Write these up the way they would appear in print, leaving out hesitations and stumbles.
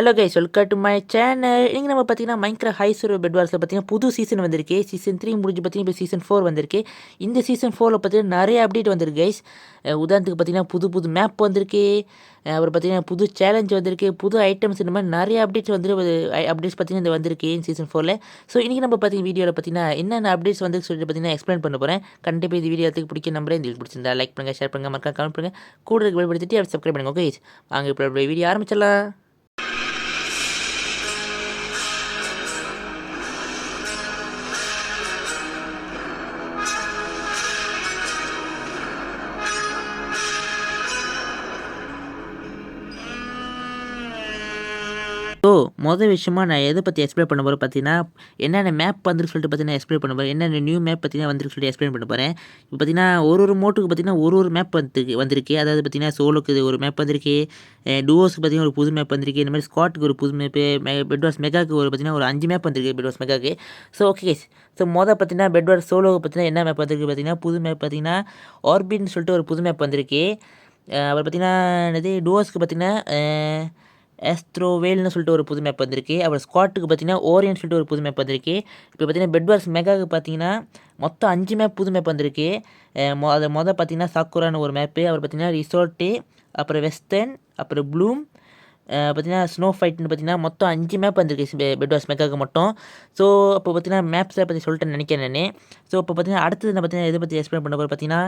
Hello guys, welcome to my channel. இங்கே நம்ம பார்த்தீங்கன்னா மைன்கிராஃப்ட் ஹை சர்வர் பெட் வார்ஸில் பார்த்தீங்கன்னா புது சீசன் வந்திருக்கு. சீசன் 3 முடிஞ்சு பார்த்தீங்கன்னா இப்போ சீசன் 4 வந்திருக்கு. இந்த சீசன் 4ல் பார்த்தீங்கன்னா நிறைய அப்டேட் வந்திருக்கு கைஸ். உதாரணத்துக்கு பார்த்தீங்கன்னா புது மேப் வந்திருக்கு. அப்புறம் பார்த்தீங்கன்னா புது சேலஞ்ச் வந்திருக்கு, புது ஐட்டம்ஸ், இந்த மாதிரி நிறைய அப்டேட்ஸ் அப்டேட்ஸ் பார்த்தீங்கன்னா இந்த வந்திருக்கு சீசன் 4ல். ஸோ இன்றைக்கி நம்ம பார்த்தீங்கன்னா வீடியோவில் பார்த்தீங்கன்னா என்னென்ன அப்டேட்ஸ் வந்து சொல்லிட்டு பார்த்தீங்கன்னா எக்ஸ்பிளைன் பண்ண போகிறேன். கண்டிப்பாக இந்த வீடியோ எடுத்துக்கு பிடிக்க நம்புறேன். இந்த பிடிச்சிருந்தா லைக் பண்ணுங்கள், ஷேர் பண்ணுங்கள், மறக்காம கமெண்ட் பண்ணுங்கள், கூட இருக்க பெல் படுத்திட்டு அப்படி சப்ஸ்கிரைப் பண்ணுங்கள். ஓகே, வாங்க இப்போ வீடியோ ஆரம்பிச்சிடலாம். ஸோ மொதல் விஷயமா நான் எதை பற்றி எக்ஸ்பிளைன் பண்ண போகிறேன் பார்த்தீங்கன்னா, என்னென்ன மேப் வந்துருக்கு சொல்லிட்டு பார்த்தீங்கன்னா எக்ஸ்பிளைன் பண்ண போகிறேன். என்னென்ன நியூ மேப் பார்த்தீங்கன்னா வந்துருக்கு சொல்லிட்டு எக்ஸ்பிளைன் பண்ண போகிறேன். இப்போ பார்த்தீங்கன்னா ஒரு மோட்டுக்கு பார்த்தீங்கன்னா ஒரு மேப் வந்திருக்கு. அதாவது பார்த்தீங்கன்னா சோலோக்கு ஒரு மேப் வந்திருக்கு, டுவோஸ்க்கு பார்த்தீங்கன்னா ஒரு புது மேப் வந்திருக்கு, இந்த மாதிரி ஸ்குவாட்டுக்கு ஒரு புது மேப்பு, பெட் வார்ஸ் மெகாக்கு பார்த்தீங்கன்னா ஒரு 5 மேப் வந்திருக்கு பெட் வார்ஸ் மெகாக்கு. ஸோ ஓகே கைஸ், ஸோ பார்த்தீங்கன்னா பெட் வார்ஸ் சோலோவுக்கு பார்த்தீங்கன்னா என்ன மேப் வந்திருக்கு பார்த்தீங்கன்னா புது மேப் பார்த்தீங்கன்னா ஆர்பின்னு சொல்லிட்டு ஒரு புது மேப் வந்திருக்கு. அப்புறம் பார்த்தீங்கன்னா என்னது டுவோஸ்க்கு பார்த்தீங்கன்னா வேல்னு சொல்லிட்டு ஒரு புது மேப் வந்திருக்கு. அப்புறம் ஸ்குவாட்டுக்கு பார்த்தீங்கன்னா ஓரியன் சொல்லிட்டு ஒரு புது மேப் வந்திருக்கு. இப்போ பார்த்தீங்கன்னா பெட் வார்ஸ் மெகாவுக்கு பார்த்தீங்கன்னா மொத்தம் 5 மேப் புது மேப் வந்திருக்கு. பார்த்தீங்கன்னா சாக்குரான்னு ஒரு மேப்பு, அப்புறம் பார்த்தீங்கன்னா ரிசோர்ட்டு, அப்புறம் வெஸ்டர்ன், அப்புறம் ப்ளூம், பார்த்தீங்கன்னா ஸ்னோ ஃபைட்னு பார்த்தீங்கன்னா மொத்தம் 5 மேப் வந்திருக்கு பெட் வார்ஸ் மெகாவுக்கு மட்டும். ஸோ அப்போ பார்த்தீங்கன்னா மேப்ஸை பற்றி சொல்லிட்டு நினைக்கிறேன் நான். ஸோ இப்போ பார்த்தீங்கன்னா அடுத்தது நான் பார்த்தீங்கன்னா இதை பற்றி எக்ஸ்பிளைன் பண்ண போகிறேன். பார்த்தீங்கன்னா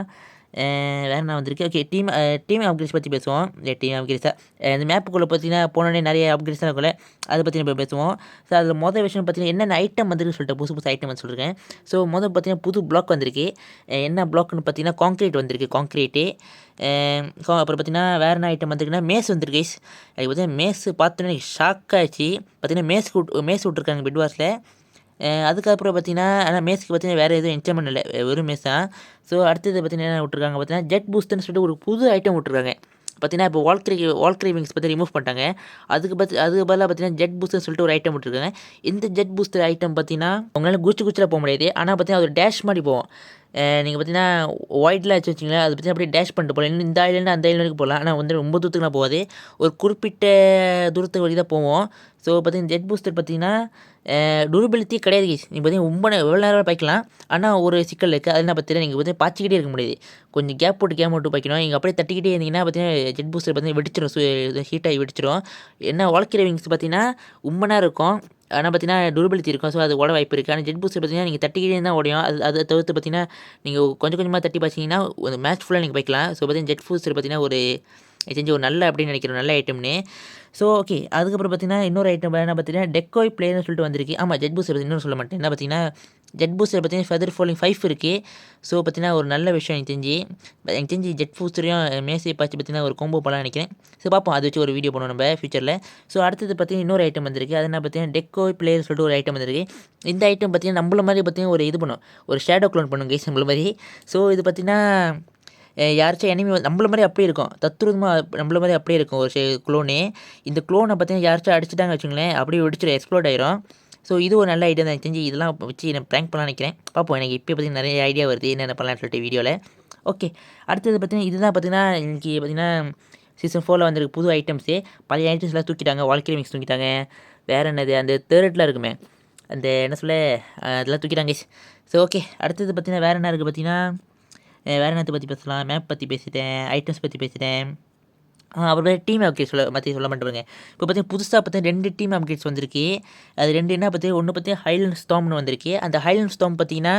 வேறு என்ன வந்திருக்கு, ஓகே டீம் அப்கிரேட்ஸ் பற்றி பேசுவோம். டீம் அப்கிரேட்ஸாக இந்த மேப்புக்குள்ளே பார்த்தீங்கன்னா போனோடனே நிறைய அப்கிரேட்ஸ் இருக்குல்ல, அதை பற்றி நம்ம பேசுவோம். ஸோ அதில் மொதல் விஷயம் பார்த்தீங்கன்னா என்னென்ன ஐட்டம் வந்துருக்கு சொல்லிட்டு புதுசு ஐட்டம் வந்து சொல்லியிருக்கேன். ஸோ பார்த்தீங்கன்னா புது பிளாக் வந்திருக்கு. என்ன பிளாக்னு பார்த்தீங்கன்னா காங்க்ரீட் வந்திருக்கு, காங்க்ரீட்டு. அப்புறம் பார்த்தீங்கன்னா வேறு என்ன ஐட்டம் வந்திருக்குன்னா மேஸ் வந்திருக்கு கைஸ். அது பார்த்தீங்கன்னா மேஸ் பார்த்தோன்னே ஷாக் ஆகிடுச்சு. பார்த்தீங்கன்னா மேஸ் விட்ருக்காங்க பெட் வார்ஸில். அதுக்கப்புறம் பார்த்தீங்கன்னா ஆனால் மேஸ்க்கு பார்த்தீங்கன்னா வேறு எதுவும் என்ஜாய்மெண்ட் இல்லை, வெறும் மேஸ் தான். ஸோ அடுத்தது பார்த்தீங்கன்னா என்ன விட்ருக்காங்க பார்த்தீங்கன்னா ஜெட் பூஸ்டர்னு சொல்லிட்டு ஒரு புது ஐட்டம் விட்ருக்காங்க. பார்த்தீங்கன்னா இப்போ வால் கிரேவிங்ஸ் பற்றி ரிமூவ் பண்ணிட்டாங்க. அதுக்கு பதிலாக பார்த்தீங்கன்னா ஜெட் பூஸ்டர்னு சொல்லிட்டு ஒரு ஐட்டம் விட்ருக்காங்க. இந்த ஜெட் பூஸ்டர் ஐட்டம் பார்த்தீங்கன்னா உங்களால் குச்சில் போக முடியாது. ஆனால் பார்த்தீங்கன்னா ஒரு டேஷ் மாதிரி போவோம். நீங்கள் பார்த்தீங்கன்னா ஒயிட்லாம் வச்சுங்களேன், அது பார்த்தீங்கன்னா அப்படியே டேஷ் பண்ணிட்டு போகலாம். இன்னும் இந்த ஐலேருந்து அந்த ஐலேண்டுக்கு போகலாம். ஆனால் வந்து ரொம்ப தூரத்துக்குலாம் போகாது, ஒரு குறிப்பிட்ட தூரத்துக்கு வழி தான் போவோம். ஸோ பார்த்தீங்கன்னா ஜெட் பூஸ்டர் பார்த்தீங்கன்னா டூரபிலிட்டி கிடையாது கைஸ். நீங்கள் பார்த்தீங்கன்னா எவ்வளோ நேரம் பாய்க்கலாம். ஆனால் ஒரு சிக்கல் இருக்குது, அது என்ன பார்த்தீங்கன்னா நீங்கள் பார்த்தீங்கன்னா பாய்ச்சிக்கிட்டே இருக்க முடியாது. கொஞ்சம் கேப் போட்டு பாய்க்கணும். நீங்கள் அப்படியே தட்டிக்கிட்டே இருந்தீங்கன்னா பார்த்தீங்கன்னா ஜெட் பூஸ்டர் பார்த்தீங்கன்னா வெடிச்சிடும், ஹீட்டாகி வெடிச்சிடும். என்ன வால் கிரேவிங்ஸ் பார்த்தீங்கன்னா ரொம்ப நேரம் இருக்கும், ஆனால் பார்த்தீங்கன்னா டூரபிலிட்டி இருக்கும். ஸோ அது ஓட வாய்ப்பு இருக்குது. ஆனால் ஜெட் பூஸ்டர் பார்த்தீங்கன்னா நீங்கள் தட்டிக்கிட்டே தான் ஓடியும். அதை தவிர்த்து பார்த்தீங்கன்னா நீங்கள் கொஞ்சமாக தட்டி பார்த்தீங்கன்னா ஒரு மேட்ச் ஃபுல்லாக நீங்கள் போய்க்கலாம். ஸோ பார்த்தீங்கன்னா ஜெட் பூஸ்டர் பார்த்தீங்கன்னா ஒரு செஞ்சு ஒரு நல்ல அப்படின்னு நினைக்கிறோம், நல்ல ஐட்டம்னு. ஸோ ஓகே, அதுக்கப்புறம் பார்த்தீங்கன்னா இன்னொரு ஐட்டம் என்ன பார்த்தீங்கன்னா டெக்கோய் பிளேயர்னு சொல்லிட்டு வந்திருக்கு. ஆமாம், ஜெட் பூஸ்டர் பற்றி இன்னும் சொல்ல மாட்டேன். என்ன பார்த்தீங்கன்னா ஜெட் பூஸ்டர் பார்த்தீங்கன்னா ஃபெதர் ஃபாலிங் 5 இருக்குது. ஸோ பார்த்தீங்கன்னா ஒரு நல்ல விஷயம் எனக்கு தெரிஞ்சு ஜெட் பூஸ்டரையும் மேசை பாய்ச்சி பார்த்தீங்கன்னா ஒரு கோம்போ போகலான்னு நினைக்கிறேன். ஸோ பார்ப்போம், அதை வச்சு ஒரு வீடியோ பண்ணுவோம் நம்ம ஃபியூச்சரில். ஸோ அடுத்தது பார்த்தீங்கன்னா இன்னொரு ஐட்டம் வந்திருக்கு. அது என்ன பார்த்தீங்கன்னா டெக்கோய் பிளேயர் சொல்லிட்டு ஒரு ஐட்டம் வந்திருக்கு. இந்த ஐட்டம் பார்த்தீங்கன்னா நம்மள மாதிரி பார்த்தீங்கன்னா ஒரு இது பண்ணும், ஒரு ஷேடோ க்ளோன் பண்ணும் கைஸ், நம்மள மாதிரி. ஸோ இது பார்த்தீங்கன்னா யாராச்சும் எனிமி நம்மள மாதிரி அப்படியே இருக்கும், தத்துரூபமாக நம்மள மாதிரி அப்படியே இருக்கும் ஒரு க்ளோனு. இந்த க்ளோனை பார்த்தீங்கன்னா யாராச்சும் அடிச்சுட்டாங்க வச்சுங்களேன், அப்படியே வெடிச்சிடும், எக்ஸ்ப்ளோட் ஆயிரும். ஸோ இது ஒரு நல்ல ஐடியா தான். எனக்கு தெரிஞ்சு இதெல்லாம் வச்சு நான் ப்ராங்க் பண்ணலாம்னு நினைக்கிறேன். பார்ப்போம், எனக்கு இப்போ பார்த்தீங்கன்னா நிறைய ஐடியா வருது என்னென்ன பண்ணலான்னு சொல்லிட்டு வீடியோவில். ஓகே, அடுத்தது பார்த்தீங்கன்னா இதுதான் பார்த்தீங்கன்னா இன்றைக்கி பார்த்தீங்கன்னா சீசன் 4ல் வந்திருக்கு புது ஐட்டம்ஸு. பழைய ஐட்டம்ஸ்லாம் தூக்கிட்டாங்க, வால் கிரேவிங்ஸ் தூக்கிட்டாங்க. வேறு என்னது அந்த தேர்ட்டில் இருக்குமே, அந்த என்ன சொல்ல, அதெல்லாம் தூக்கிட்டாங்க. ஸோ ஓகே, அடுத்தது பார்த்தீங்கன்னா வேறு என்ன இருக்குது பார்த்தீங்கன்னா வேறு என்னத்தை பற்றி பேசலாம். மேப் பற்றி பேசிட்டேன், ஐட்டம்ஸ் பற்றி பேசிட்டேன். அப்புறம் டீம் அப்கிரேட் சொல்ல மாட்டேங்க. இப்போ பார்த்தீங்கன்னா புதுசாக பார்த்தீங்கன்னா 2 டீம் அப்கிரேட்ஸ் வந்திருக்கு. அது 2 என்ன பார்த்தீங்கன்னா ஒன்று பார்த்தீங்கன்னா ஹைலண்ட் ஸ்டாம்னு வந்திருக்கு. அந்த ஹைலண்ட் ஸ்டாம் பார்த்தீங்கன்னா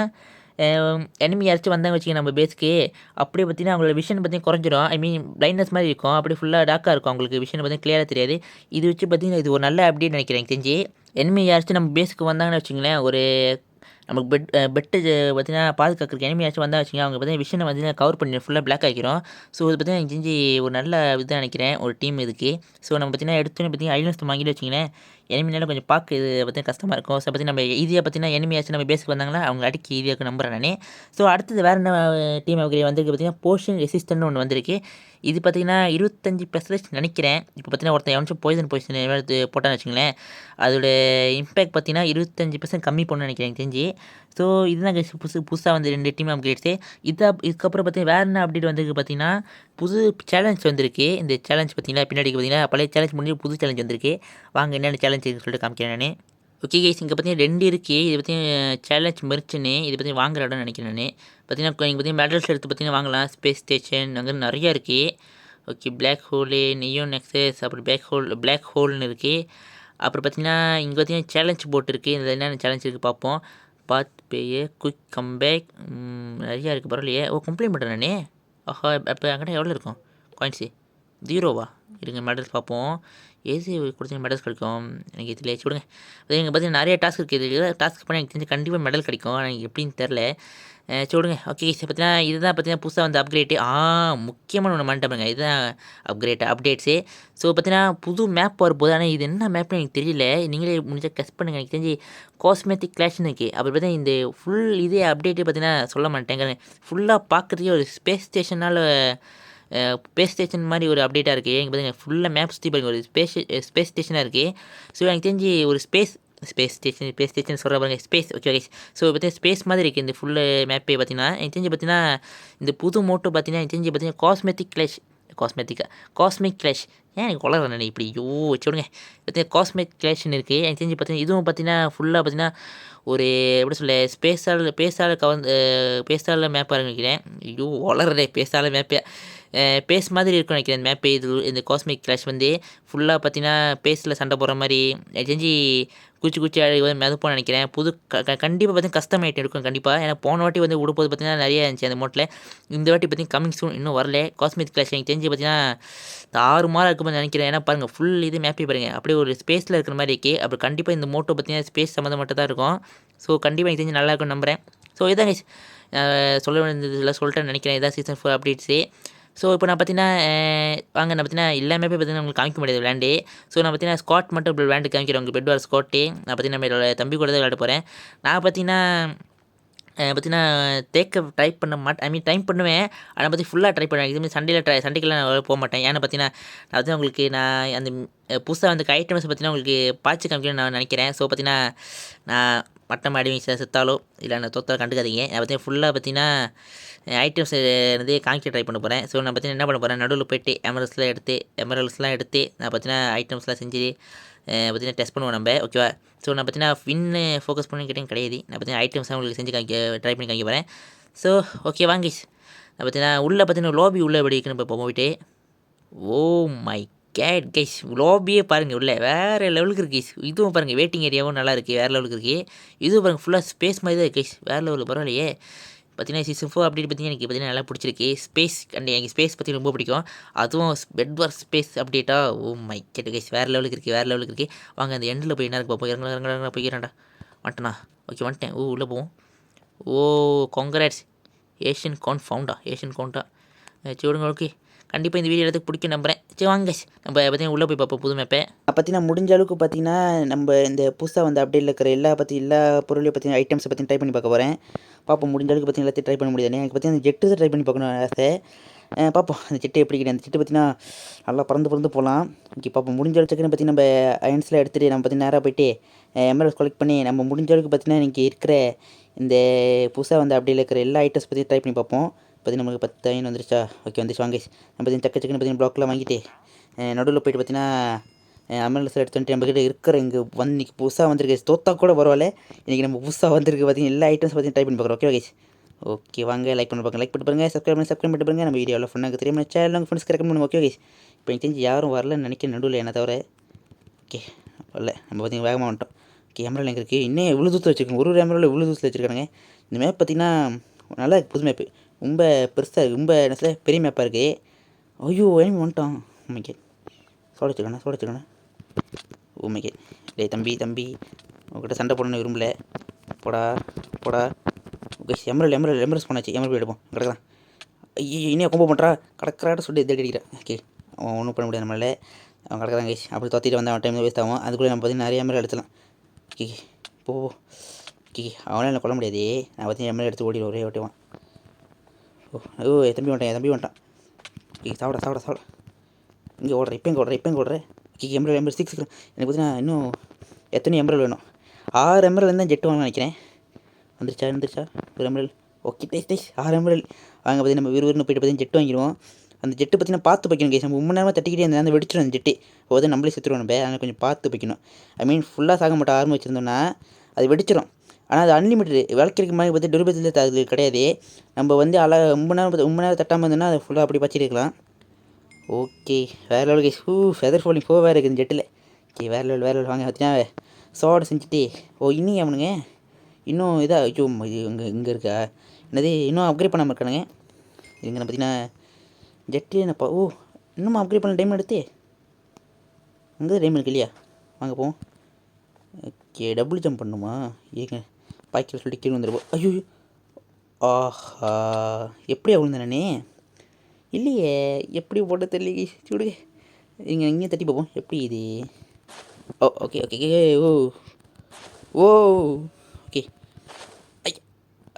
எனிமி யாராச்சும் வந்தாங்க வச்சுக்க நம்ம பேஸ்க்கு, அப்படியே பார்த்தீங்கன்னா அவங்களோட விஷன் பார்த்தீங்கன்னா குறைஞ்சிரும். ஐ மீன் பிளைண்ட்னஸ் மாதிரி இருக்கும், அப்படியே ஃபுல்லாக டார்க்காக இருக்கும், அவங்களுக்கு விஷன் பார்த்தீங்கன்னா கிளியராக தெரியாது. இது வச்சு பார்த்தீங்கன்னா இது ஒரு நல்ல அப்டேட் நினைக்கிறேன் எனக்கு தெரிஞ்சு. எனிமி யாராச்சும் நம்ம பேஸுக்கு வந்தாங்கன்னு வச்சுங்களேன், ஒரு நமக்கு பெட்டு பார்த்தீங்கன்னா பாதுகாக்கிறதுக்கு எனிமி யாச்சும் வந்தால் வச்சுங்க, அவங்க பார்த்தீங்கன்னா விஷனை வந்து கவர் பண்ணி ஃபுல்லாக பிளாக் ஆகிக்கிறோம். ஸோ இது பார்த்தீங்கன்னா எனக்கு தெரிஞ்சு ஒரு நல்ல இதாக நினைக்கிறேன் ஒரு டீம் இதுக்கு. ஸோ நம்ம பார்த்தீங்கன்னா எடுத்தோன்னே பார்த்தீங்கன்னா ஐலன்ஸ் வாங்கிட்டு வச்சிங்களேன், எனிமினால கொஞ்சம் பார்க்க இது பார்த்தீங்கன்னா கஷ்டமாக இருக்கும். ஸோ பார்த்தீங்கன்னா நம்ம ஈஸியாக பார்த்தீங்கன்னா எனிமி ஆச்சு நம்ம பேஸுக்கு வந்தாங்களா அவங்க அடிக்க ஈஸியாக நம்புறேன் நான். ஸோ அடுத்தது வேறு என்ன டீம் அப்கிரேட் வந்திருக்கு பார்த்தீங்கன்னா போஷன் ரெசிஸ்டன்ட்னு ஒன்று வந்திருக்கு. இது பார்த்தீங்கன்னா 25% நினைக்கிறேன். இப்போ பார்த்தீங்கன்னா ஒருத்தன் எவனாச்சும் பாய்சன் எடுத்து போட்டான்னு வச்சுக்கங்களேன், அதோட இம்பேக்ட் பார்த்தீங்கன்னா 25% கம்மி பண்ணும்னு நினைக்கிறேன் எனக்கு தெரிஞ்சு. ஸோ இதுதான் கைஸ் புதுசா வந்து 2 டீம் அப்கிரேட்ஸு. இதுக்கப்புறம் பார்த்தீங்கன்னா வேறு என்ன அப்டேட் வந்திருக்கு பார்த்தீங்கன்னா, புது சேலஞ்ச் வந்திருக்கு. இந்த சேலஞ்ச் பார்த்தீங்கன்னா பின்னாடி பார்த்தீங்கன்னா பழைய சேலஞ்ச் முடிஞ்சு புது சேலஞ்ச் வந்திருக்கு. வாங்க என்னென்ன சேலஞ்ச் இருக்குன்னு சொல்லிட்டு காமிக்கிறேன் நானு. ஓகே கைஸ், இங்கே பார்த்தீங்கன்னா 2 இருக்குது. இது பார்த்தீங்கன்னா சேலஞ்ச் மெர்ச்சுன்னு இது பார்த்தீங்கன்னா வாங்குற இடம்னு நினைக்கிறேன் நான். பார்த்தீங்கன்னா இங்கே பார்த்தீங்கன்னா மெடல்ஸ் எடுத்து பார்த்தீங்கன்னா வாங்கலாம். ஸ்பேஸ் ஸ்டேஷன் அங்கே நிறையா இருக்குது. Okay, black hole, neon nexus, அப்புறம் பிளாக் ஹோல்னு இருக்குது. அப்புறம் பார்த்தீங்கன்னா இங்கே பார்த்தீங்கன்னா சேலஞ்ச் போட் இருக்குது. இதில் என்னென்ன சேலஞ்ச் இருக்குது பார்ப்போம். பாத் பேயே குயிக் கம்பேக் நிறையா இருக்குது, பரவாயில்லையே. ஓ, கம்ப்ளைண்ட் பண்ணுறேன் நானே. ஆஹா, அப்போ என்கிட்ட எவ்வளோ இருக்கும் காயின்ஸு? 0வா? இருங்க மெடல்ஸ் பார்ப்போம். ஏசி கொடுத்தீங்கன்னா மெடல்ஸ் கிடைக்கும். எனக்கு இதில் வச்சு விடுங்க. அதே இங்கே பார்த்தீங்கன்னா நிறைய டாஸ்க் இருக்குது. இது டாஸ்க் பண்ணி எனக்கு தெரிஞ்சு கண்டிப்பாக மெடல் கிடைக்கும். எனக்கு எப்படின்னு தெரில. சரி விடுங்க. ஓகே, பார்த்தீங்கன்னா இதுதான் பார்த்தீங்கன்னா புதுசாக வந்து அப்கிரேட்டு. முக்கியமான ஒன்று பண்ணிட்டேன். இதுதான் அப்டேட்ஸு. ஸோ பார்த்தீங்கன்னா புது மேப் வரப்போகுது. ஆனால் இது என்ன மேப்னு எனக்கு தெரியல. நீங்களே முடிஞ்சால் கெஸ் பண்ணுங்கள். எனக்கு தெரிஞ்சு காஸ்மெட்டிக் கிளாஷ்னு இருக்குது. அப்புறம் பார்த்தீங்கன்னா இந்த ஃபுல் இதே அப்டேட்டே பார்த்தீங்கன்னா சொல்ல மாட்டேங்க. ஃபுல்லாக பார்க்குறதுக்கே ஒரு ஸ்பேஸ் ஸ்டேஷன் மாதிரி ஒரு அப்டேட்டாக இருக்குது. இங்கே பார்த்தீங்கன்னா ஃபுல்லாக மேப் சுற்றி பாருங்க, ஒரு ஸ்பேஸ் ஸ்டேஷனாக இருக்குது. ஸோ எனக்கு தெரிஞ்சு ஒரு ஸ்பேஸ் ஸ்டேஷன் சொல்கிற பாருங்க, ஸ்பேஸ். ஓகே. ஸோ பார்த்தீங்கன்னா ஸ்பேஸ் மாதிரி இருக்குது இந்த ஃபுல்லு மேப்பே. பார்த்தீங்கன்னா எனக்கு தெரிஞ்சு பார்த்தீங்கன்னா இந்த புது மோட்டோ பார்த்தீங்கன்னா எனக்கு தெரிஞ்சு பார்த்தீங்கன்னா காஸ்மிக் கிளாஷ். ஏன் எனக்கு வளர்றேன் இப்படி வச்சு விடுங்க. பார்த்தீங்கன்னா காஸ்மிக் கிளாஷ்னு இருக்குது. எனக்கு தெரிஞ்சு பார்த்தீங்கன்னா இதுவும் பார்த்தீங்கன்னா ஃபுல்லாக பார்த்தீங்கன்னா ஒரு எப்படி சொல்ல பேஸால் மேப்பாக நினைக்கிறேன். வளர்றதே பேஸால் மேப்பே. பேஸ் மாதிரி இருக்கும் நினைக்கிறேன் இந்த மேப்பே. இந்த காஸ்மிக் கிளாஷ் வந்து ஃபுல்லாக பார்த்தீங்கன்னா பேஸில் சண்டை போடுற மாதிரி எனக்கு தெரிஞ்சு குச்சி மிதப்போன்னு நினைக்கிறேன். கண்டிப்பாக பார்த்தீங்கன்னா கஸ்டம் ஐட்டம் இருக்கும் கண்டிப்பாக. ஏன்னா போன வாட்டி வந்து விடும்போது பார்த்தீங்கன்னா நிறைய இருந்துச்சு அந்த மோட்டில். இந்த வாட்டி பார்த்தீங்கன்னா கமிங் சூன் இன்னும் வரல. காஸ்மிக் கிளாஷ் எனக்கு தெரிஞ்சு பார்த்தீங்கன்னா 6 மாதம் இருக்கும்போது நினைக்கிறேன். ஏன்னா பாருங்கள் ஃபுல் இது மேப்பே பாருங்கள், அப்படியே ஒரு ஸ்பேஸில் இருக்கிற மாதிரி இருக்குது. அப்புறம் கண்டிப்பாக இந்த மோட்டோ பார்த்தீங்கன்னா ஸ்பேஸ் சம்மந்தம் மட்டும் தான் இருக்கும். ஸோ கண்டிப்பாக எனக்கு தெரிஞ்சு நல்லா இருக்கும்னு நம்புகிறேன். ஸோ இதான் கைஸ் சொல்ல வேண்டியதில் சொல்லிட்டேன்னு நினைக்கிறேன். இதான் சீசன் 4 அப்டேட்ஸு. ஸோ இப்போ நான் பார்த்தீங்கன்னா நான் பார்த்தீங்கன்னா எல்லாமே பார்த்தீங்கன்னா உங்களுக்கு காமிக்க முடியாது விளையாண்டு. ஸோ நான் பார்த்தீங்கன்னா ஸ்காட் மட்டும் இப்படி விளையாண்டு காமிக்கிறேன். உங்களுக்கு பெட் வார் ஸ்காட்டு நான் பார்த்தீங்கன்னா நம்மளோட தம்பி கூட தான் விளையாட போகிறேன். நான் பார்த்தீங்கன்னா ட்ரை பண்ண மாட்டேன். டைம் பண்ணுவேன். ஆனால் ஃபுல்லாக ட்ரை பண்ணுவேன். இதுமாதிரி சண்டைக்கெல்லாம் நான் போக மாட்டேன். ஏன்னா பார்த்தீங்கன்னா நான் வந்து உங்களுக்கு நான் அந்த புதுசாக வந்து ஐட்டம்ஸ் பார்த்தீங்கன்னா உங்களுக்கு பார்த்து காமிக்கணும்னு நான் நினைக்கிறேன். ஸோ பார்த்தீங்கன்னா நான் மட்டம் அடி செத்தாலோ இல்லை நான் தோத்தாலும் கண்டுக்காதீங்க. நான் பார்த்தீங்கன்னா ஃபுல்லாக பார்த்தீங்கன்னா ஐட்டம்ஸ் வந்து காமிக்க ட்ரை பண்ண போகிறேன். ஸோ நான் பார்த்தீங்கன்னா என்ன பண்ண போகிறேன், நடுவில் போய்ட்டு எமரல்ஸ்லாம் எடுத்து நான் பார்த்தீங்கன்னா ஐட்டம்ஸ்லாம் செஞ்சு பார்த்தீங்கன்னா டெஸ்ட் பண்ணுவோம் நம்ம. ஓகேவா? ஸோ நான் பார்த்தீங்கன்னா ஃபோக்கஸ் பண்ணி கேட்டேன் கிடையாது. நான் பார்த்தீங்கன்னா ஐட்டம்ஸ்லாம் உங்களுக்கு செஞ்சு ட்ரை பண்ணி காமிக்க போகிறேன். ஸோ ஓகே வாங்க. நான் பார்த்தீங்கன்னா பார்த்தீங்கன்னா லாபி உள்ளே எப்படி இருக்குன்னு இப்போ போயிட்டு. ஓ மை கேட் கைஸ், லாபியே பாருங்கள் உள்ளே வேறு லெவலுக்கு இருக்குது கைஸ். இதுவும் பாருங்கள் வெயிட்டிங் ஏரியாவும் நல்லா இருக்குது, வேறு லெவலுக்கு இருக்குது. இதுவும் பாருங்கள் ஃபுல்லாக ஸ்பேஸ் மாதிரி தான் கைஸ், வேறு லெவலுக்கு பரவாயில்லையே. பார்த்தீங்கன்னா சீசன் 4 அப்டேட் பார்த்தீங்கன்னா எனக்கு பார்த்தீங்கன்னா நல்லா பிடிச்சிருக்கு. எனக்கு ஸ்பேஸ் பற்றி ரொம்ப பிடிக்கும். அதுவும் பெட் வார் ஸ்பேஸ் அப்டேட்டாக ஓ மை கேட் கைஸ், வேறு லெவலுக்கு இருக்குது. வாங்க அந்த எண்டில் போய் என்ன இருக்கு பார்ப்போம். இறங்க போய்க்கிறேன்டா. வந்துட்டேண்ணா. ஓகே வந்துட்டேன். உள்ளே போவோம். காங்கிராட்ஸ் ஏஷியன் கவுண்டா சரி விடுங்க. ஓகே, கண்டிப்பாக இந்த வீடியோ எல்லாத்துக்கு பிடிக்கும் நம்புறேன். சரி வாங்க நம்ம பார்த்தீங்கன்னா உள்ளே போய் பார்ப்போம் புது மேப்பை. பார்த்தீங்கன்னா முடிஞ்ச அளவுக்கு பார்த்தீங்கன்னா நம்ம இந்த புதுசாக வந்து அப்டேட்டில் இருக்கிற எல்லா பொருளையும் பார்த்தீங்கன்னா ஐட்டம்ஸை பற்றி ட்ரை பண்ணி பார்க்க போகிறேன். பார்ப்போம் முடிஞ்ச அளவுக்கு பார்த்தீங்கன்னா எல்லாத்தையும் ட்ரை பண்ண முடியாது. எனக்கு பார்த்தீங்கன்னா அந்த ஜெட்டு ட்ரை பண்ணி பார்க்கணும் ஆசை. பார்ப்போம் அந்த ஜெட்டு எப்படி கிடையாது. அந்த ஜெட்டு பார்த்தீங்கன்னா நல்லா பறந்து போகலாம். ஓகே பார்ப்போம். முடிஞ்ச அளவுக்கு பார்த்தீங்கன்னா நம்ம அயன்ஸ்லாம் எடுத்துகிட்டு நம்ம பார்த்தீங்கன்னா நேராக போய்ட்டு எம்எல்எஸ் கலெக்ட் பண்ணி நம்ம முடிஞ்ச அளவுக்கு பார்த்தீங்கன்னா இன்றைக்கி இருக்கிற இந்த புதுசாக வந்து அப்டேட்டில் இருக்கிற எல்லா ஐட்டம்ஸ் பற்றி ட்ரை பண்ணி பார்ப்போம். பார்த்தீங்கன்னா நமக்கு 10 ஐன் வந்துருச்சா? ஓகே வந்துச்சு வாங்க. நம்ம பார்த்தீங்கன்னா டக்குன்னு பார்த்தீங்கன்னா ப்ளாக்லாம் வாங்கிட்டு நடுவில் போய்ட்டு பார்த்தீங்கன்னா எம்எல்எஸ் எடுத்துட்டு நம்மக்கிட்ட இருக்கிற இங்கே இன்றைக்கி புதுசாக வந்திருக்கு. தோத்தா கூட பரவாயில்ல, இன்றைக்கி நம்ம புதுசாக வந்திருக்கு பார்த்தீங்கன்னா எல்லா ஐட்டம்ஸ் பார்த்தீங்கன்னா ட்ரை பண்ணி பார்க்குறோம். ஓகே கைஸ், ஓகே வாங்க லைக் பண்ணி பாருங்கள், சப்ஸ்கிரைப் பண்ணி பாருங்கள். நம்ம வீடியோவில் ஃபுல்லாக தெரியும் சேனல் ஃப்ரெண்ட்ஸ்க்கு ரெக்கமெண்ட் பண்ணுவோம். ஓகே கைஸ், இப்போ எனக்கு தெரிஞ்சு யாரும் வரலன்னு நினைக்கிறேன் நடுவில் என்ன தவிர. ஓகே வரல, நம்ம பார்த்தீங்கன்னா வேகமாக வந்துட்டோம். ஓகே எமரல் எங்கே இருக்குது? இன்னும் இவ்வளோ தூரத்தில் வச்சுருக்கோங்க. ஒரு எமரல் இவ்வளோ தூரத்தில் வச்சுருக்கானுங்க. இந்த மேப் பார்த்தீங்கன்னா நல்லா புது மேப்பு, ரொம்ப பெருசாக இருக்குது, ரொம்ப என்ன பெரிய மேப்பாக இருக்குது. ஐயோ ஏன் வந்துட்டான். ஓமைக்கே சோட வச்சுக்கோண்ணே. ஓமைக்கே டே தம்பி உங்கள்கிட்ட சண்டை போடணும்னு விரும்பல. போடா ஓகே எமரல்ஸ் பண்ணாச்சு. எமரல் எடுப்போம் கிடக்கலாம். ஐயோ இன்னும் கொம்போ பண்ணுறா கடற்கராட்ட சொல்லி தேடி அடிக்கிறேன். ஓகே அவன் ஒன்றும் பண்ண முடியாது நம்மளால். அவன் கிடக்கிறான் கைஸ். அப்படி தொத்திட்டு வந்தால் அவன் டைம் வேஸ்ட் ஆகும். அதுக்குள்ளே நம்ம பார்த்தீங்கன்னா நிறைய எமரல் எடுத்துலாம். ஓகே ஓகே அவனால என்ன கொல்ல முடியாது. நான் பார்த்தீங்கன்னா எமரல் எடுத்து ஓட்டிடுவோம் ஒரே ஓட்டுவான். தம்பி வந்துட்டான். சாப்பிட இங்கே ஓடுறேன், இப்போ எங்கே ஓடுறேன். எம்பரல் 6 எனக்கு பார்த்தீங்கன்னா இன்னும் எத்தனை எம்பரல் வேணும்? 6 எம்பரல் இருந்தால் ஜெட்டு வாங்கன்னு நினைக்கிறேன். வந்துருச்சா ஒரு எம்பரல். ஓகே டைஸ் 6 எம்பரல் வாங்க. பார்த்தீங்கன்னா நம்ம விறுவிறுன்னு போய்ட்டு பார்த்தீங்கன்னா ஜெட்டு வாங்கிடுவோம். அந்த ஜெட்டு பார்த்தீங்கன்னா பார்த்து வைக்கணும் கைஸ். நம்ம 3 நேரமாக தட்டிக்கிட்டே அந்த வெடிச்சிடும் அந்த ஜெட்டு. போது நம்மளே செத்துருவோம் நம்ம. அதனால் கொஞ்சம் பார்த்து வைக்கணும். ஐ மீன் ஃபுல்லாக சாக மாட்டோம். ஆரம்பி வச்சுருந்தோம்னா அது வெடிச்சிடும். ஆனால் அது அன்லிமிட்டட் வாழ்க்கைக்கு மாதிரி பார்த்து டெலிபத்தில் அது கிடையாது. நம்ம வந்து ரொம்ப நேரம் தட்டாமல் இருந்தோம்னா அதை ஃபுல்லாக அப்படி பச்சிட்டு இருக்கலாம். ஓகே வேறு லெவல் கைஸ். ஃபெதர் ஃபாலிங் வேறு இருக்குது இந்த ஜெட்டில். ஓகே வேறு லெவல் வாங்க. பார்த்தீங்கன்னா சோடை செஞ்சுட்டு இன்னும் அவனுங்க இன்னும் இதாக ஐயோ இங்கே இருக்கா என்னது இன்னும் அப்கிரேட் பண்ணாமல் இருக்கானுங்க. இங்கே பார்த்தீங்கன்னா ஜெட்டு என்னப்பா இன்னும் அப்கிரேட் பண்ண டைம் எடுத்து அங்கே டைம் இருக்கு இல்லையா? வாங்க போவோம். ஓகே டபுள் ஜம்ப் பண்ணுமா? ஏங்க பாய்க்கில் சொல்லிட்டு கீழே வந்துடுவோம். ஐயோ ஆஹா எப்படியா விழுந்தேனே? இல்லையே எப்படி போட்டு தெரியல சுடுங்க. இங்கே தட்டி பார்ப்போம் எப்படி இது. Okay okay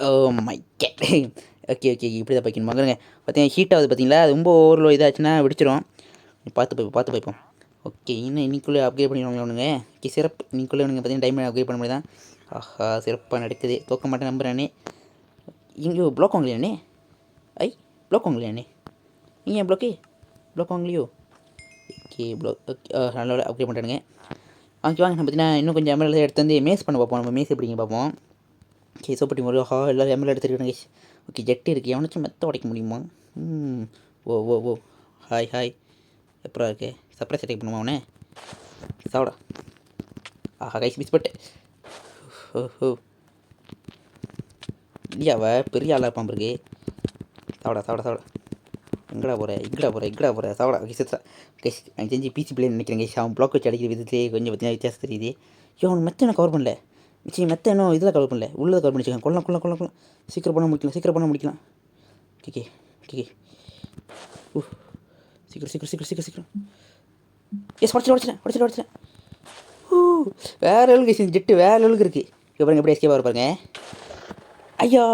oh my god. Okay இப்படி தான் பைக்கணும் மகனுங்க. பார்த்தீங்கன்னா ஹீட் ஆகுது பார்த்தீங்களா? அது ரொம்ப ஓவர்லோ இதாச்சுன்னா வெடிச்சிடும். பார்த்து போய்ப்போம். ஓகே இன்னைக்குள்ளே அப்கிரேட் பண்ணிடுவாங்க. ஓகே சிறப்பு. இன்னைக்குள்ளே எனக்கு பார்த்தீங்கன்னா டைம் அப்கிரேட் பண்ண முடியாது தான். ஆஹா சிறப்பாக நடக்குது. தோக்க மாட்டேன் நம்புறானே. இங்கே ப்ளாக் வாங்கலையானே? ப்ளாக் வாங்கலையானே? இங்கே ப்ளாக் வாங்கலையோ? ஓகே நல்ல அப்கிரேட் பண்ணிட்டானுங்க. வாங்க நம்ம பார்த்தீங்கன்னா இன்னும் கொஞ்சம் எம்எல்ஏ எடுத்து வந்து மேஸ் பண்ண பார்ப்போம். நம்ம மேஸ் எப்படிங்க பார்ப்போம். ஓகே சோப்பட்டி ஒரு எல்லோரும் எம்எல்ஏ எடுத்துருக்காங்க. ஓகே ஜெட்டு இருக்குது. எவனாச்சும் மெத்த உடைக்க முடியுமா? ஓ ஹாய் எப்படா இருக்கு? சர்ப்ரைஸ் அட்டாக் பண்ணுமா அவனே? சாப்பிடா. ஆஹா கைஸ் மிஸ் பட்டு. இல்லையாவ பெரிய ஆளாக இருப்பான் இருக்கு. சாப்பிடா. எங்கடா போகிற சாப்பிடா. ஓகே சித்ரா கைஸ் எனக்கு தெரிஞ்சு பிசி பிள்ளைன்னு நினைக்கிறேன் கைஸ். அவன் ப்ளாக் வச்சு அடிக்கிற விதத்துலேயே கொஞ்சம் பார்த்தீங்கன்னா வித்தியாசம் தெரியுது. அவன் மெத்த என்ன கவர் பண்ணல. மெத்த இன்னும் இதில் கவர் பண்ணல. உள்ளதை கவர் பண்ணி வச்சுக்கேன். கொள்ளலாம் சீக்கிரம் பண்ண முடிக்கலாம். ஓகே சீக்கிரம் எஸ் உடச்சிட்டேன். வேறு லெவலுக்கு கைஸ் ஜெட்டு வேறு லெவலுக்கு இருக்குது. இப்போ பாருங்க எப்படி எஸ்கேப் பாருங்க. ஐயா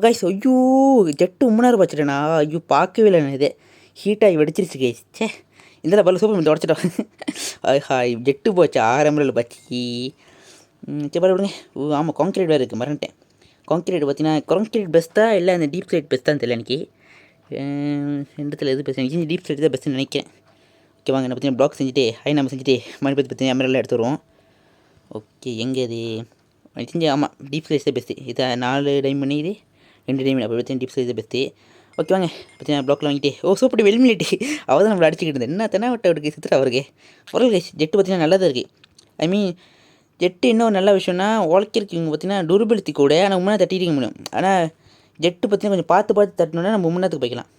கைஸ் ஐயோ ஜெட்டு 3 நேரம் வச்சுட்டேண்ணா. ஐயோ பார்க்கவே இல்லை நான். இது ஹீட்டாகி வெடிச்சிருச்சு கைஸ். இந்த பல்ல சூப்பர் இந்த உடச்சிட்டோம். ஹாய் ஜெட்டு போச்சு 6 எம்எல் பச்சி. சரி விடுங்க. ஆமாம் கான்கிரீட் வேறு இருக்குது மறந்துட்டேன். கான்கிரீட் பார்த்தீங்கன்னா கான்கிரீட் பெஸ்ட்டாக இல்லை அந்த டீப் ஸ்லைட் பெஸ்ட்டான்னு தெரியல எனக்கு. ரெண்டுத்தில் எது பெஸ்ட் எனக்கு டீப் ஸ்லைட் தான் பெஸ்ட்டுன்னு நினைக்கிறேன். ஓகே வாங்க நான் பார்த்தீங்கன்னா ப்ளாக் செஞ்சுட்டு நம்ம செஞ்சுட்டு மறுபடியும் பார்த்தீங்கன்னா எம்எல்ஏ எடுத்து வருவோம். ஓகே எங்கே அது எனக்கு தெரிஞ்சு ஆமாம் டீப் ஸ்லைஸ் தான் பெஸ்ட்டு. இதை 4 டைம் இது 2 டைம் அப்போ பார்த்தீங்கன்னா டீப் ஸ்லைஸ் தான் பெஸ்ட்டு. ஓகே வாங்க பார்த்தீங்கன்னா ப்ளாக்கில் வாங்கிட்டு சூப்பர் வெல்மிலேட்டு அவள் தான் நம்மளை அடிச்சுக்கிட்டு இருந்தேன். என்ன தென்னை விட்ட அவருக்கு சித்திர அவருக்கு ஒரு கைஸ் ஜெட்டு பார்த்தீங்கன்னா நல்லதாக இருக்குது. ஐ மீன் ஜெட்டு இன்னும் நல்ல விஷயம்னா உழைக்கிறதுக்கு இவங்க பார்த்தீங்கன்னா டூரபிலிட்டி கூட. ஆனால் முன்னே தட்டிக்க முடியும். ஆனால் ஜெட்டு பார்த்தீங்கன்னா கொஞ்சம் பார்த்து தட்டினோன்னா நம்ம முன்னத்துக்கு போய்க்கலாம்.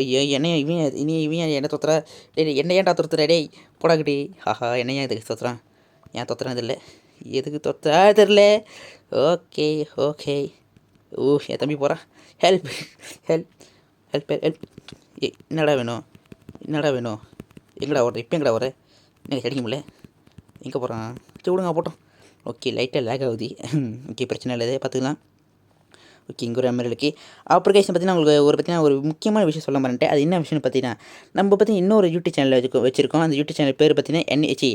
ஐயோ இவன் என்ன தொத்துறா? என்ன ஏன்டா தொத்துறா? டேய் போடாக்கிட்டே. ஆஹா என்னையா இதுக்கு தொத்துறான்? ஏன் தொத்துறான் இல்லை எதுக்கு தொத்துறா தெரில. ஓகே என் தம்பி போகிறான். ஹெல்ப் என்னடா வேணும்? எங்கடா ஓடுற? இப்போ எங்கடா வர? எனக்கு கிடைக்க முடியல. எங்கே போகிறான்? சரி விடுங்க போட்டோம். ஓகே லைட்டாக லேக் ஆகுது. ஓகே பிரச்சனை இல்லை பார்த்துக்கலாம். ஓகே இங்கே ஒரு எம்எல்ஏ இருக்குது. அப்புறம் கைஸ் பார்த்தீங்கன்னா உங்களுக்கு பார்த்தீங்கன்னா ஒரு முக்கியமான விஷயம் சொல்ல மாட்டேன். அது என்ன விஷயம்னு பார்த்தீங்கன்னா நம்ம பார்த்தீங்கன்னா இன்னொரு யூடியூப் சேனல் வச்சிருக்கோம். அந்த யூடியூப் சேனல் பேர் பார்த்தீங்கன்னா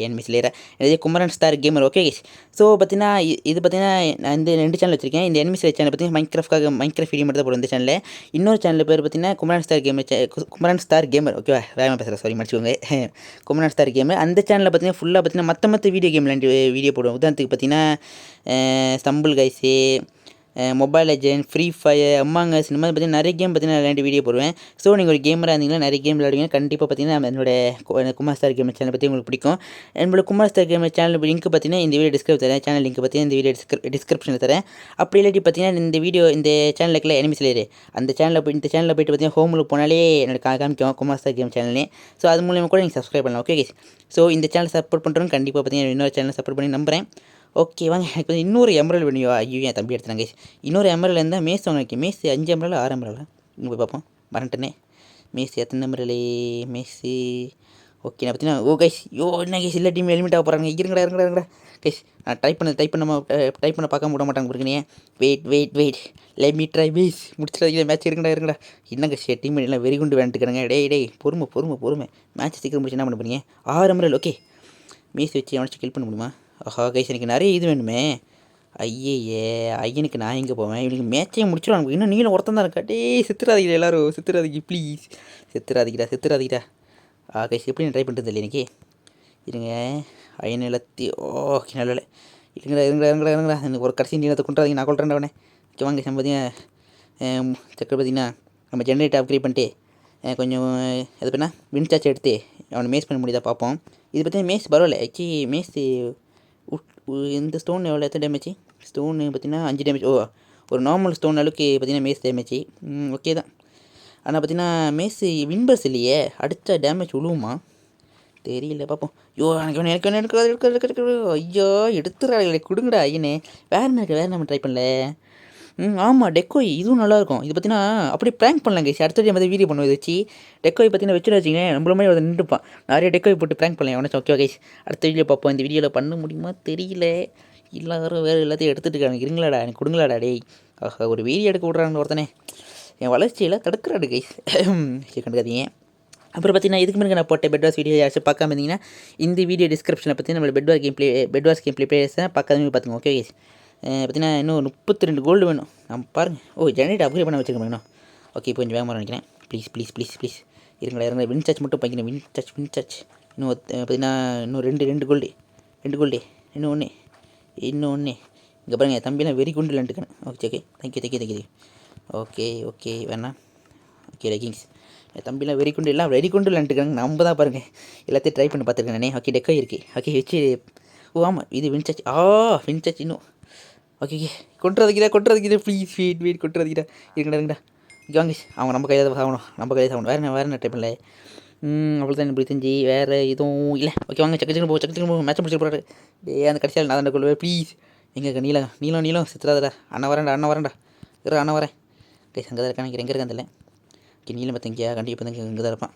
என்மிஸ்லேயே இது Kumaran star gamer. Okay guys so பார்த்தீங்கன்னா இது பார்த்தீங்கன்னா நான் இந்த 2 சேனல் வச்சிருக்கேன். இந்த என்மிஸ்லே சேனல் பார்த்தீங்கன்னா மைன்கிராஃப்ட் வீடியோ மட்டும் தான் போடும் இந்த சேனலில். இன்னொரு சேனல் பேர் பார்த்தீங்கன்னா குமரன் ஸ்டார் கேமர். ஓகே வேகமாக பேசுகிறேன் சாரி மன்னிச்சுக்கோங்க. குமரன் ஸ்டார் கேமர் அந்த சேனலில் பார்த்தீங்கன்னா ஃபுல்லாக பார்த்தீங்கன்னா மற்ற வீடியோ கேம் வீடியோ போடுவோம். உதாரணத்துக்கு பார்த்தீங்கன்னா Stumble Guys Mobile Legend Free Fire Among Us இந்த மாதிரி பார்த்தீங்கன்னா நிறைய கேம் பார்த்தீங்கன்னா விளையாண்டு வீடியோ போடுவேன். ஸோ நீங்கள் ஒரு கேமராக இருந்தீங்கன்னா நிறைய கேம் விளையாடுவீங்க. கண்டிப்பாக பார்த்தீங்கன்னா என்னோட குமார் ஸ்டார் கேமர் சேனல் பற்றி உங்களுக்கு பிடிக்கும். என்னோட Kumar star gamer channel link பார்த்தீங்கன்னா இந்த வீடியோ சேனல் லிங்க் பார்த்தீங்கன்னா இந்த வீடியோ டிஸ்கிரிப்ஷனில் தரேன். அப்படி இல்லாட்டி பார்த்தீங்கன்னா இந்த சேனலில் இருக்கல எனிமிஸ்லேயே அந்த சேனலில் போய்ட்டு பார்த்தீங்கன்னா ஹோமில் போனாலே என்னோட காமிக்கும் குமார் ஸ்டார் கேம் சேனல்லே. ஸோ அது மூலியமாக கூட நீங்கள் சப்ஸ்கிரைப் பண்ணலாம். ஓகே ஸோ இந்த சேனல் சப்போர்ட் பண்ணுறோம். கண்டிப்பாக பார்த்தீங்கன்னா இன்னொரு சேனல் சப்போர்ட் பண்ணி நம்புகிறேன். ஓகே வாங்க எனக்கு வந்து இன்னொரு எமரல் வேணும். ஐயோ என் தம்பி எடுத்துனாங்க. இன்னொரு எமரல் இருந்தால் மேஸ் வாங்க. மேஸ் 5 எமரல் 6 எமரல் இங்கே போய் பார்ப்போம். மறந்துட்டேனே மேஸ் எத்தனை எமரல் மேஸு. ஓகே நான் பார்த்தீங்கன்னா கைஸ் என்ன கைஸ் எல்லா டீம் எலிமிட் ஆக போகிறாங்க. இருங்கடா கைஸ். நான் டைப் பண்ண பார்க்க விட மாட்டாங்க இருக்குனே. Wait let me try please. முடிச்சிடாதீங்க மேட்ச். இருங்கடா என்ன கைஸ் டீம் எல்லாம் வெறி குண்டு வேண்டுக்கிறாங்க. டேய் பொறுமை மேட்ச் சீக்கிரம் முடிச்சு என்ன பண்ண போறீங்க? 6 எமரல் ஓகே. மீஸ் வச்சு அவனை கில் பண்ண முடியுமா? ஆஹா கைஸ் எனக்கு நிறைய இது வேணுமே. ஐயே ஐயனுக்கு நான் எங்கே போவேன்? இவனுக்கு மேட்சே முடிச்சிடும். இன்னும் நீங்களும் ஒருத்தன் தான் இருக்கா. செத்துறாதீங்க எல்லோரும் செத்துறாதீங்க ப்ளீஸ். செத்துறாதீங்கடா. கைஸ் எப்படி நான் ட்ரை பண்ணுறது இல்லை எனக்கு. இருங்க ஐயன் எல்லாத்தி ஓகே நல்ல இருங்கடா எனக்கு ஒரு கடைசி நீளத்தை கொண்டாதீங்க. நான் கொள்றேன் அவனே. ஓகே வாங்க பார்த்தீங்கன்னா சக்கரை பார்த்தீங்கன்னா நம்ம ஜென்ரேட்டர் அப்கிரேட் பண்ணிட்டு கொஞ்சம் அது பண்ணால் வின் சார்ஜ் எடுத்து அவனை மேஸ் பண்ண முடியுதா பார்ப்போம். இது பார்த்தீங்கன்னா மேஸ் பரவாயில்ல. ஆக்சுவலி மேஸ் இந்த ஸ்டோன் எவ்வளோ எத்தனை டேமேஜ்? ஸ்டோனு பார்த்தீங்கன்னா 5 டேமேஜ். ஒரு நார்மல் ஸ்டோன் அளவுக்கு பார்த்தீங்கன்னா மேஸ் டேமேஜ் ஓகே தான். ஆனால் பார்த்தீங்கன்னா மேஸு வின்பர்ஸ் இல்லையே, அடித்தா டேமேஜ் விழுவுமா தெரியல பார்ப்போம். எனக்கு ஐயோ எடுத்துறாங்களே கொடுங்கடா ஐயனே. வேறு நம்ம ட்ரை பண்ணல. ஆமாம் டெக்கோய் இதுவும் நல்லாயிருக்கும். இது பார்த்தீங்கன்னா அப்படியே ப்ராங்க் பண்ணலாம் கைஸ். அடுத்த டைம் வீடியோ பண்ணுவது வச்சு டெக்கோய் பார்த்தீங்கன்னா வச்சுட்டு வச்சிங்க நம்மள மாதிரி அதை நின்றுப்பான். நிறைய டெக்கோய் போட்டு ப்ராங்க் பண்ணலாம் அவனை. ஓகே கைஸ் அடுத்த வீடியோ பார்ப்போம். இந்த வீடியோவில் பண்ண முடியுமா தெரியல. எல்லாரும் வேறு எல்லாத்தையும் எடுத்துகிட்டு இருக்காங்க. இருங்களாடா எனக்கு கொடுங்களாடா டேய். ஆஹா ஒரு வீடியோ எடுக்க விட்றாங்க ஒருத்தனே. என் வளர்ச்சியில் தடுக்கிறாடு கைஸ். கண்டுக்காதீங்க. அப்புறம் பார்த்தீங்கன்னா இதுக்கு முன்னாடி நான் போட்ட பெட்வாஸ் வீடியோ யாராச்சும் பார்க்காம இருந்தீங்கன்னா இந்த வீடியோ டிஸ்கிரிப்ஷனில் பார்த்தீங்கன்னா நம்ம பெட்வாஸ் கேம் ப்ளே பிளேயர்ஸை பார்க்காதவங்க பார்த்துங்க. ஓகே கைஸ் பார்த்தீங்கன்னா இன்னும் 32 கோல்டு வேணும். நம்ம பாருங்கள் ஜெனரேட் அப்கிரேட் பண்ண வச்சுருக்கேன் வேணும். ஓகே இப்போ கொஞ்சம் வேகமாக நினைக்கிறேன். ப்ளீஸ் இருங்களா வின் சார்ஜ் மட்டும் பண்ணிக்கிறேன். வின் சார்ஜ் இன்னும் பார்த்தீங்கன்னா இன்னும் ரெண்டு கோல்டு இன்னும் ஒன்று இங்கே பாருங்கள் தம்பிலாம் வெரி குண்டு இல்லைன்ட்டுக்கேன். Okay thank you. ஓகே வேணாம். ஓகே லெகிங்ஸ் என் தம்பிலாம் வெரி குண்டு எல்லாம் வெரி குண்டு இல்லைன்ட்டுக்காங்க. நம்ம தான் பாருங்கள் எல்லாத்தையும் ட்ரை பண்ணி பார்த்துருக்கேன் நானே. ஓகே டெக்கோ இருக்குது. ஓகே வச்சு ஆமாம் இது வின் சார்ஜ் இன்னும் ஓகே கொட்டுறதுக்கிட்ட ப்ளீஸ் வெயிட் கொட்டுறதுக்கிட்ட இருங்கடா இங்கே வாங்க. அவங்க நம்ம கையில் ஆகணும். வேறு என்ன டைப் பண்ணல. அவ்வளோ தான் இப்படி செஞ்சு வேறு எதுவும் இல்லை. ஓகே வாங்க சக்கச்சிக்கு போ மேட்ச் முடிச்சு போகிறாரு. அந்த கடைசியில் நான் தான் கொள்வேன் ப்ளீஸ். எங்கே நீளம் சித்துறாதடா. அண்ணா வரேன்டா அண்ணா வரேன். கைஸ் அங்கே தான் இருக்கான். எங்கே இருக்கான் தெரியல. ஓகே நீளம் பார்த்தீங்க கண்டிப்பாக பார்த்தீங்க இங்கே தான் இருப்பான்.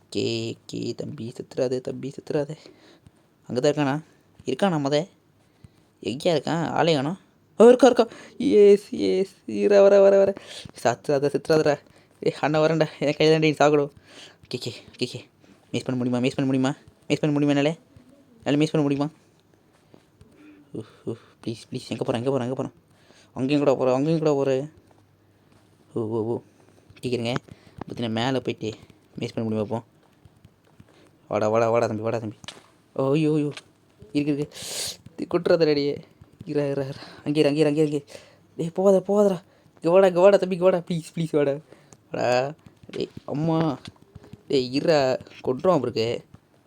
ஓகே தம்பி சித்துறாதே. அங்கே தான் இருக்கானா மொதல் எங்கேயா இருக்கான்? ஆளே காணோம். இருக்கா எஸ் வர சித்துறாதடா. அண்ணா வரேன்டா. என் கையில் தாண்டி சாப்பிடும். ஓகே மிஸ் பண்ண முடியுமா என்னால் மிஸ் பண்ண முடியுமா? ப்ளீஸ் எங்கே போகிறேன்? அங்கேயும் கூட போகிறேன். ஓ கேட்குறேங்க பார்த்தீங்கன்னா மேலே போயிட்டு மிஸ் பண்ண முடியுமா? வாடா தம்பி. ஐயோ இருக்கு கொட்டுறத ரெடியே. அங்கே டேய் போகாதடா. வாடா தம்பி வாடா ப்ளீஸ் வாடா. டேய் அம்மா டேய் கொட்டுருவான் இருக்கு.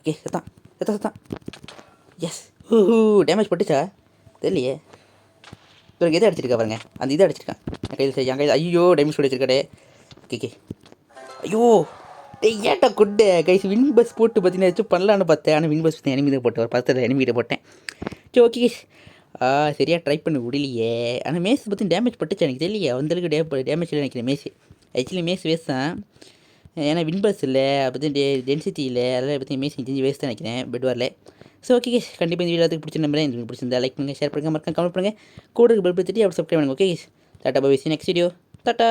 ஓகே செத்தான். எஸ் டேமேஜ் பட்டுச்சா தெரியலையே. இவருக்கு எதை அடிச்சிருக்கா பாருங்க. அந்த இதை அடிச்சிருக்கான் என் கையில். ஐயோ டேமேஜ் அடிச்சிருக்காடே. ஓகே ஐயோ டேய் ஏட்டா கொட்டு கைஸ். வின் பஸ் போட்டு பார்த்தீங்கன்னா ஏதாச்சும் பண்ணலான்னு பார்த்தேன். ஆனால் வின் பஸ் எனிமி தான் போட்டேன். ஒரு 10 எனிமிகிட்ட போட்டேன். சரி ஓகே கைஸ் சரியாக ட்ரை பண்ண முடியலையே. ஆனால் மேஸ் பற்றி டேமேஜ் பட்டுச்சு எனக்கு தெரியலையே. அந்தளவுக்கு டேமேஜ் இல்லை நினைக்கிறேன் மேஸ். ஆக்சுவலி மேஸ் வேஸ்ட் தான். ஏன்னா வின் பஸ் இல்லை அப்படி டென்சிட்டி இல்லை. அதெல்லாம் பற்றி மேஸ் செஞ்சு வேஸ்ட் தான் நினைக்கிறேன் பெட்வாரில். ஸோ ஓகே கைஸ் கண்டிப்பாக இந்த வீடியோத்துக்கு பிடிச்ச நம்புறேன். இந்த பிடிச்சிருந்தா லைக் பண்ணுங்கள், ஷேர் பண்ணுங்கள், மறக்காம கமெண்ட் பண்ணுங்கள், கூட பெல் பற்றி அப்படி சப்ஸ்கிரைப் பண்ணுங்கள். Okay guys tata bye. Next video tata.